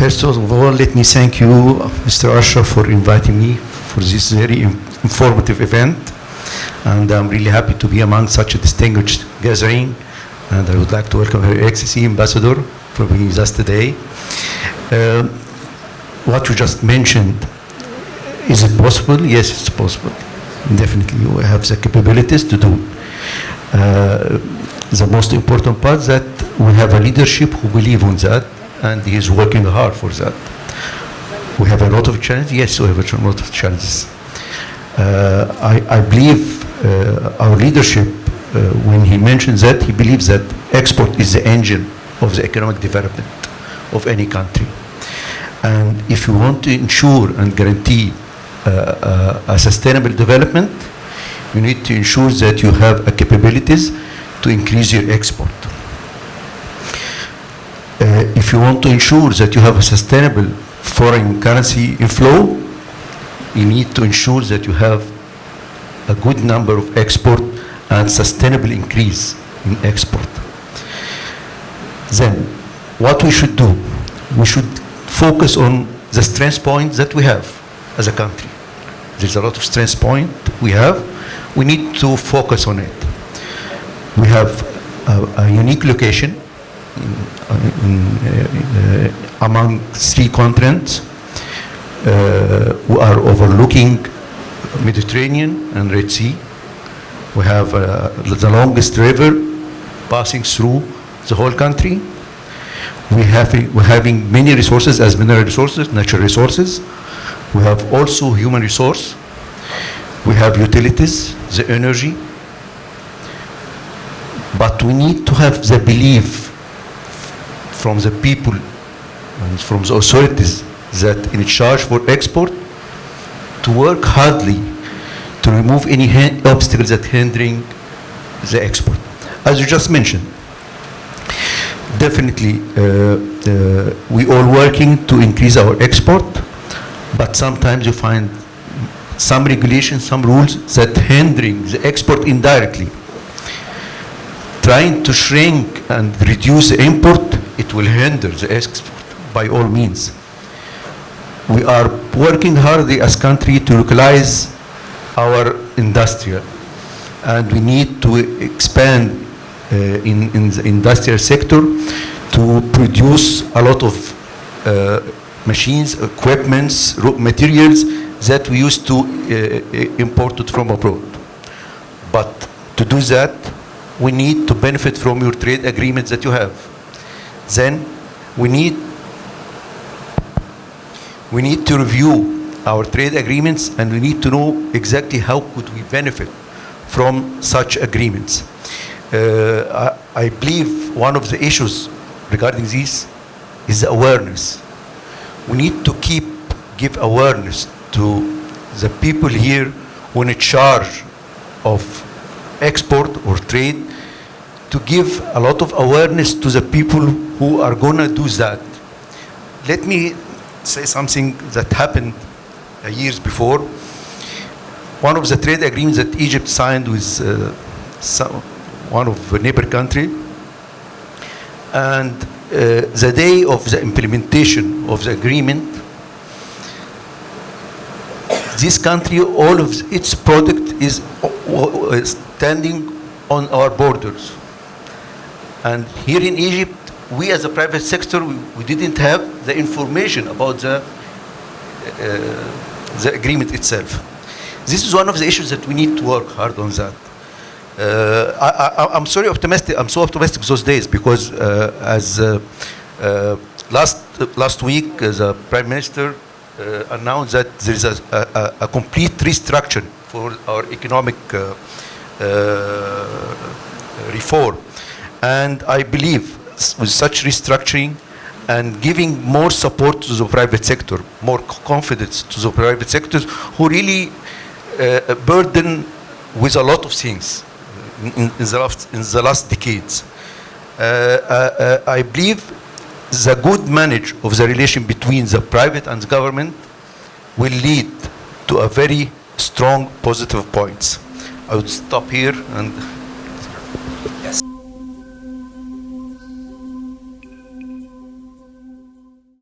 First of all, let me thank you, Mr. Ashraf, for inviting me for this very informative event. And I'm really happy to be among such a distinguished gathering. And I would like to welcome Her Excellency Ambassador for being with us today. What you just mentioned, is it possible? Yes, it's possible. Definitely, we have the capabilities to do. The most important part that we have a leadership who believe in that, and he is working hard for that. We have a lot of challenges. Yes, we have a lot of challenges. I believe our leadership, when he mentions that, he believes that export is the engine of the economic development of any country. And if you want to ensure and guarantee a sustainable development, you need to ensure that you have capabilities to increase your export. If you want to ensure that you have a sustainable foreign currency inflow, you need to ensure that you have a good number of export and sustainable increase in export. Then, what we should do, we should focus on the strength points that we have as a country. There's a lot of strength point we have. We need to focus on it. We have a unique location among three continents. We are overlooking Mediterranean and Red Sea. We have the longest river passing through the whole country. We're having many resources as mineral resources, natural resources. We have also human resource. We have utilities, the energy. But we need to have the belief from the people and from the authorities that in charge for export to work hardly to remove any obstacles that hindering the export. As you just mentioned, definitely we all working to increase our export, but sometimes you find some regulations, some rules that hindering the export indirectly. Trying to shrink and reduce the import, it will hinder the export by all means. We are working hard as a country to localize our industrial, and we need to expand in the industrial sector to produce a lot of machines, equipments, raw materials that we used to import it from abroad. But to do that, we need to benefit from your trade agreements that you have. Then we need to review our trade agreements, and we need to know exactly how could we benefit from such agreements. I believe one of the issues regarding this is the awareness. We need to give awareness to the people here who are in charge of export or trade, to give a lot of awareness to the people who are going to do that. Let me say something that happened years before. One of the trade agreements that Egypt signed with one of the neighbor country, and the day of the implementation of the agreement, this country, all of its product is standing on our borders. And here in Egypt, we as a private sector, we didn't have the information about the agreement itself. This is one of the issues that we need to work hard on that. I'm so optimistic those days, because last week, the Prime Minister announced that there is a complete restructure for our economic reform. And I believe with such restructuring and giving more support to the private sector, more confidence to the private sectors who really burden with a lot of things in the last decades. I believe the good manage of the relation between the private and the government will lead to a very strong positive points. I would stop here and yes.